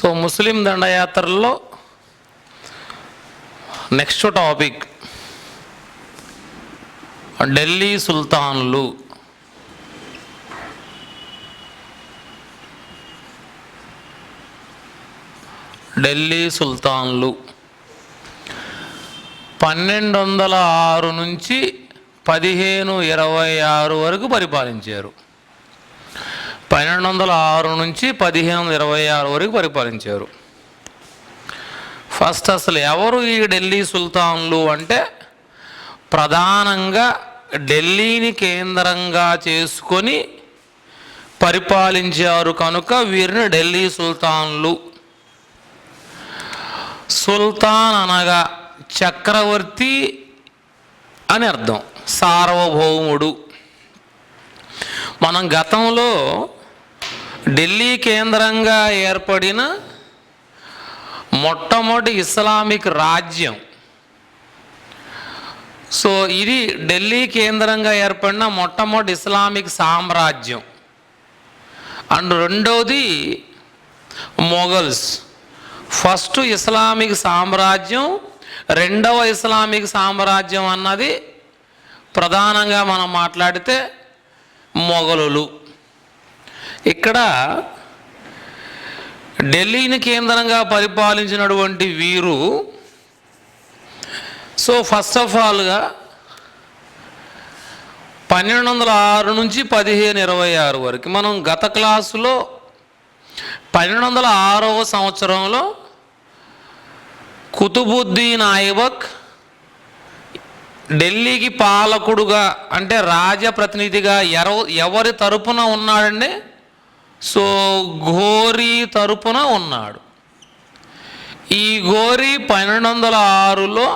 So ముస్లిం దండయాత్రల్లో next topic Delhi సుల్తాన్లు. Delhi సుల్తాన్లు 1206 నుంచి 1526 వరకు పరిపాలించారు. 1206 నుంచి 1526 వరకు పరిపాలించారు. ఫస్ట్ అసలు ఎవరు ఈ ఢిల్లీ సుల్తాన్లు అంటే, ప్రధానంగా ఢిల్లీని కేంద్రంగా చేసుకొని పరిపాలించారు కనుక వీరిని ఢిల్లీ సుల్తాన్లు. సుల్తాన్ అనగా చక్రవర్తి అని అర్థం, సార్వభౌముడు. మనం గతంలో ఢిల్లీ కేంద్రంగా ఏర్పడిన మొట్టమొదటి ఇస్లామిక్ రాజ్యం, సో ఇది ఢిల్లీ కేంద్రంగా ఏర్పడిన మొట్టమొదటి ఇస్లామిక్ సామ్రాజ్యం. అండ్ రెండవది మొఘల్స్. ఫస్ట్ ఇస్లామిక్ సామ్రాజ్యం, రెండవ ఇస్లామిక్ సామ్రాజ్యం అన్నది ప్రధానంగా మనం మాట్లాడితే మొఘలులు. ఇక్కడ ఢిల్లీని కేంద్రంగా పరిపాలించినటువంటి వీరు, సో ఫస్ట్ ఆఫ్ ఆల్గా 1206 నుంచి 1526 వరకు మనం గత క్లాసులో 1206వ సంవత్సరంలో కుతుబుద్దీన్ ఐబక్ ఢిల్లీకి పాలకుడుగా అంటే రాజప్రతినిధిగా ఎవరి తరపున ఉన్నాడండి? సో ఘోరీ తరపున ఉన్నాడు. ఈ ఘోరీ 1206లో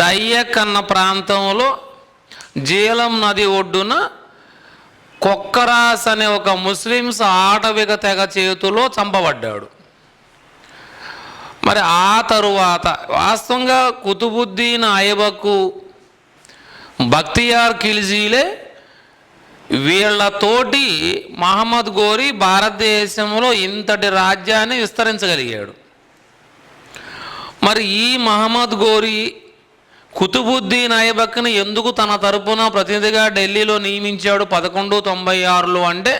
దయ్యక్ అన్న ప్రాంతంలో జీలం నది ఒడ్డున కొక్కరాస్ అనే ఒక ముస్లిమ్స్ ఆటవిక తెగ చేతిలో చంపబడ్డాడు. మరి ఆ తరువాత వాస్తవంగా కుతుబుద్దీన్ ఐబక్, బక్తియార్ ఖిల్జీలే వీళ్ళతోటి మహమ్మద్ ఘోరీ భారతదేశంలో ఇంతటి రాజ్యాన్ని విస్తరించగలిగాడు. మరి ఈ మహమ్మద్ ఘోరీ కుతుబుద్దీన్ ఐబక్ని ఎందుకు తన తరపున ప్రతినిధిగా ఢిల్లీలో నియమించాడు 1196లో అంటే,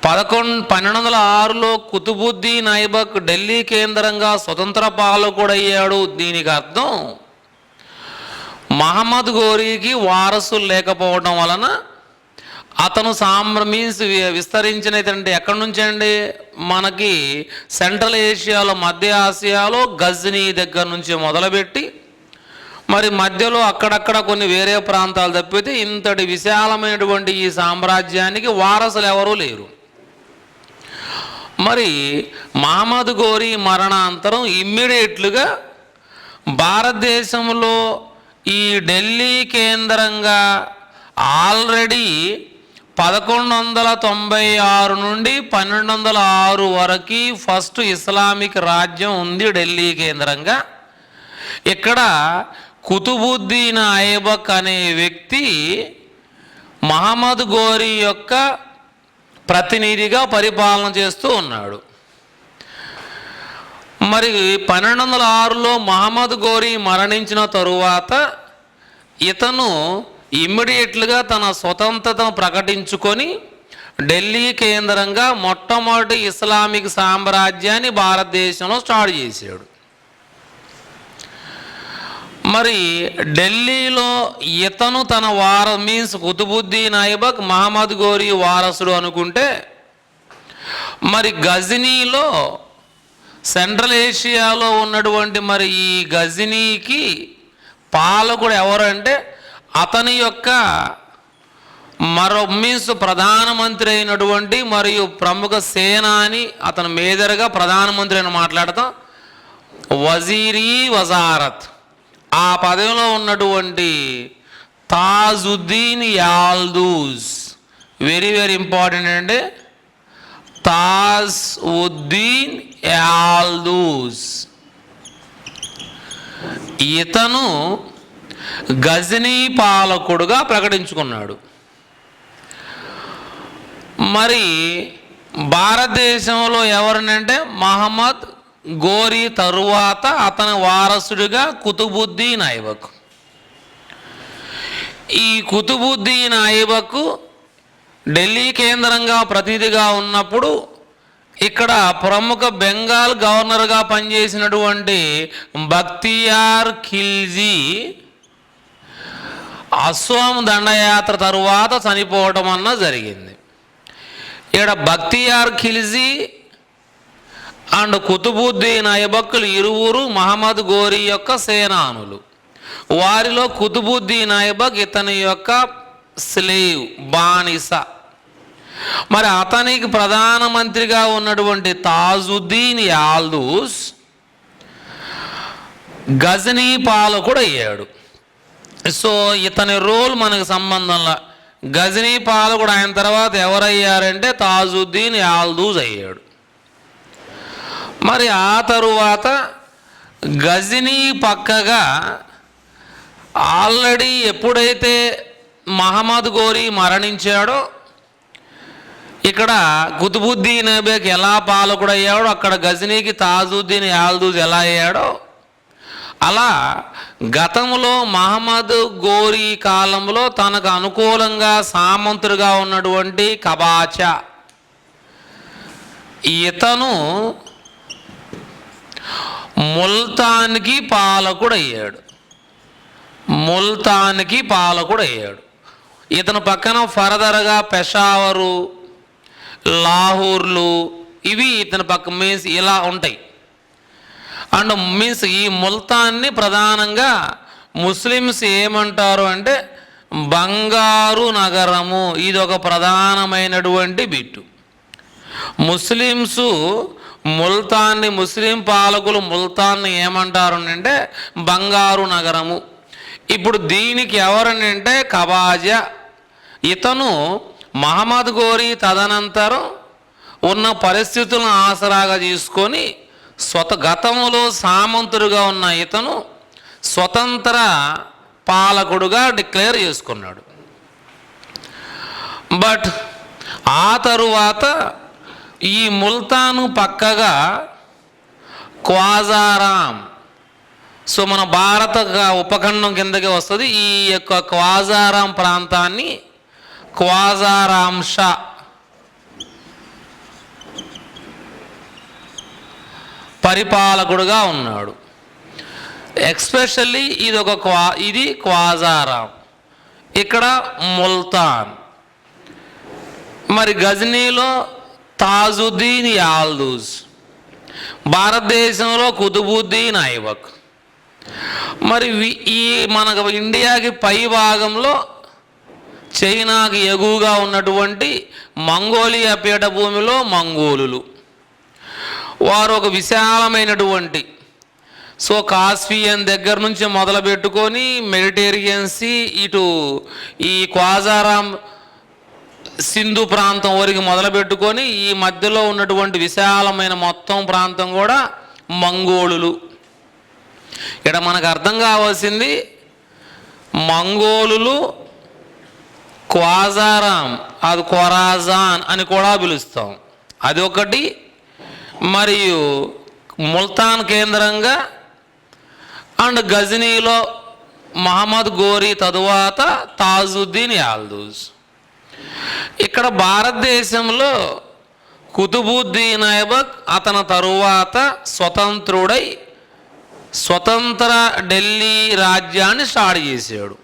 1206లో కుతుబుద్దీన్ ఐబక్ ఢిల్లీ కేంద్రంగా స్వతంత్ర పాలకుడయ్యాడు. దీనికి అర్థం మహమ్మద్ ఘోరీకి వారసులు లేకపోవడం వలన అతను విస్తరించినదంటే ఎక్కడి నుంచి అండి, మనకి సెంట్రల్ ఏషియాలో, మధ్య ఆసియాలో గజ్నీ దగ్గర నుంచి మొదలుపెట్టి మరి మధ్యలో అక్కడక్కడ కొన్ని వేరే ప్రాంతాలు తప్పితే ఇంతటి విశాలమైనటువంటి ఈ సామ్రాజ్యానికి వారసులు ఎవరూ లేరు. మరి మహమ్మద్ ఘోరీ మరణాంతరం ఇమ్మీడియట్లుగా భారతదేశంలో ఈ ఢిల్లీ కేంద్రంగా ఆల్రెడీ 1196 నుండి 1206 వరకు ఫస్ట్ ఇస్లామిక్ రాజ్యం ఉంది ఢిల్లీ కేంద్రంగా. ఇక్కడ కుతుబుద్దీన్ ఐబక్ అనే వ్యక్తి మహమ్మద్ ఘోరీ యొక్క ప్రతినిధిగా పరిపాలన చేస్తూ ఉన్నాడు. మరి 1206లో మహమ్మద్ ఘోరీ మరణించిన తరువాత ఇతను ఇమ్మీడియట్లుగా తన స్వతంత్రతను ప్రకటించుకొని ఢిల్లీ కేంద్రంగా మొట్టమొదటి ఇస్లామిక్ సామ్రాజ్యాన్ని భారతదేశంలో స్టార్ట్ చేశాడు. మరి ఢిల్లీలో ఇతను తన కుతుబుద్దీన్ ఐబక్ మహమ్మద్ ఘోరీ వారసుడు అనుకుంటే, మరి గజనీలో సెంట్రల్ ఏషియాలో ఉన్నటువంటి మరి ఈ గజనీకి పాలకుడు ఎవరంటే, అతని యొక్క ప్రధానమంత్రి అయినటువంటి మరియు ప్రముఖ సేనాని, అతను మేజర్గా ప్రధానమంత్రి అని మాట్లాడతాం, వజీరీ వజారత్. ఆ పదవిలో ఉన్నటువంటి తాజుద్దీన్ యాల్దూజ్, వెరీ వెరీ ఇంపార్టెంట్ అండి, తాజ్ ఉద్దీన్ యాల్దూజ్. ఇతను గజనీ పాలకుడుగా ప్రకటించుకున్నాడు. మరి భారతదేశంలో ఎవరినంటే మహమ్మద్ గోరీ తరువాత అతని వారసుడిగా కుతుబుద్దీన్ ఐబక్. ఈ కుతుబుద్దీన్ ఐబక్ ఢిల్లీ కేంద్రంగా ప్రతినిధిగా ఉన్నప్పుడు ఇక్కడ ప్రముఖ బెంగాల్ గవర్నర్గా పనిచేసినటువంటి బక్తియార్ ఖిల్జీ అస్సాం దండయాత్ర తరువాత చనిపోవడం అన్న జరిగింది. ఇక్కడ బక్తియార్ ఖిల్జీ అండ్ కుతుబుద్దీన్ ఐబక్లు ఇరువురు మహమ్మద్ గోరీ యొక్క సేనానులు. వారిలో కుతుబుద్దీన్ ఐబక్ ఇతని యొక్క స్లేవ్, బానిస. మరి అతనికి ప్రధానమంత్రిగా ఉన్నటువంటి తాజుద్దీన్ యాల్దూస్ గజనీ పాలకుడు అయ్యాడు. సో ఇతని రోల్ మనకు సంబంధంలో, గజనీ పాలకుడు ఆయన తర్వాత ఎవరయ్యారంటే తాజుద్దీన్ యాల్దూస్ అయ్యాడు. మరి ఆ తరువాత గజనీ పక్కగా ఆల్రెడీ ఎప్పుడైతే మహమ్మద్ గోరీ మరణించాడో ఇక్కడ కుతుబుద్దీన్ ఐబక్ ఎలా పాలకుడు అయ్యాడో అక్కడ గజనీకి తాజుద్దీన్ యాల్దూస్ ఎలా అయ్యాడో అలా గతంలో మహమ్మద్ గోరీ కాలంలో తనకు అనుకూలంగా సామంతుడిగా ఉన్నటువంటి కబాచా ఇతను ముల్తాన్కి పాలకుడయ్యాడు. ఇతను పక్కన ఫర్దర్గా పెషావరు, లాహోర్లు ఇవి ఇతని పక్క మీన్స్ ఇలా ఉంటాయి. అండ్ మీన్స్ ఈ ముల్తాన్ని ప్రధానంగా ముస్లిమ్స్ ఏమంటారు అంటే బంగారు నగరము. ఇది ఒక ప్రధానమైనటువంటి బిట్టు. ముస్లిమ్స్ ముల్తాన్ని, ముస్లిం పాలకులు ముల్తాన్ని ఏమంటారు అంటే బంగారు నగరము. ఇప్పుడు దీనికి ఎవరని అంటే కబాజా. ఇతను మహమ్మద్ గోరీ తదనంతరం ఉన్న పరిస్థితులను ఆసరాగా తీసుకొని గతంలో సామంతుడుగా ఉన్న ఇతను స్వతంత్ర పాలకుడుగా డిక్లేర్ చేసుకున్నాడు. బట్ ఆ తరువాత ఈ ముల్తాను పక్కగా క్వాజారాం, సో మన భారత ఉపఖండం కిందకి వస్తుంది. ఈ యొక్క క్వాజారాం ప్రాంతాన్ని క్వాజారాం షా పరిపాలకుడుగా ఉన్నాడు. ఎక్స్పెషల్లీ ఇది క్వాజారాం, ఇక్కడ ముల్తాన్. మరి గజనీలో తాజుద్దీన్ యాల్దూస్, భారతదేశంలో కుతుబుద్దీన్ ఐబక్. మరి ఈ మనకు ఇండియాకి పై భాగంలో చైనాకి ఎగువగా ఉన్నటువంటి మంగోలియా పీఠభూమిలో మంగోలులు. వారు ఒక విశాలమైనటువంటి, సో కాస్పియన్ దగ్గర నుంచి మొదలు పెట్టుకొని మెడిటేరియన్ సీ ఇటు ఈ క్వాజారాం సింధు ప్రాంతం వరకు మొదలుపెట్టుకొని ఈ మధ్యలో ఉన్నటువంటి విశాలమైన మొత్తం ప్రాంతం కూడా మంగోలులు. ఇక్కడ మనకు అర్థం కావాల్సింది మంగోలులు క్వాజారాం, అది ఖొరాజాన్ అని కూడా పిలుస్తాం, అది ఒకటి. మరియు ముల్తాన్ కేంద్రంగా అండ్ గజనీలో మహమ్మద్ గోరీ తరువాత తాజుద్దీన్ యాల్దూస్. ఇక్కడ భారతదేశంలో కుతుబుద్దీన్ ఐబక్ అతని తరువాత స్వతంత్రుడై స్వతంత్ర ఢిల్లీ రాజ్యాన్ని స్టార్ట్ చేశాడు.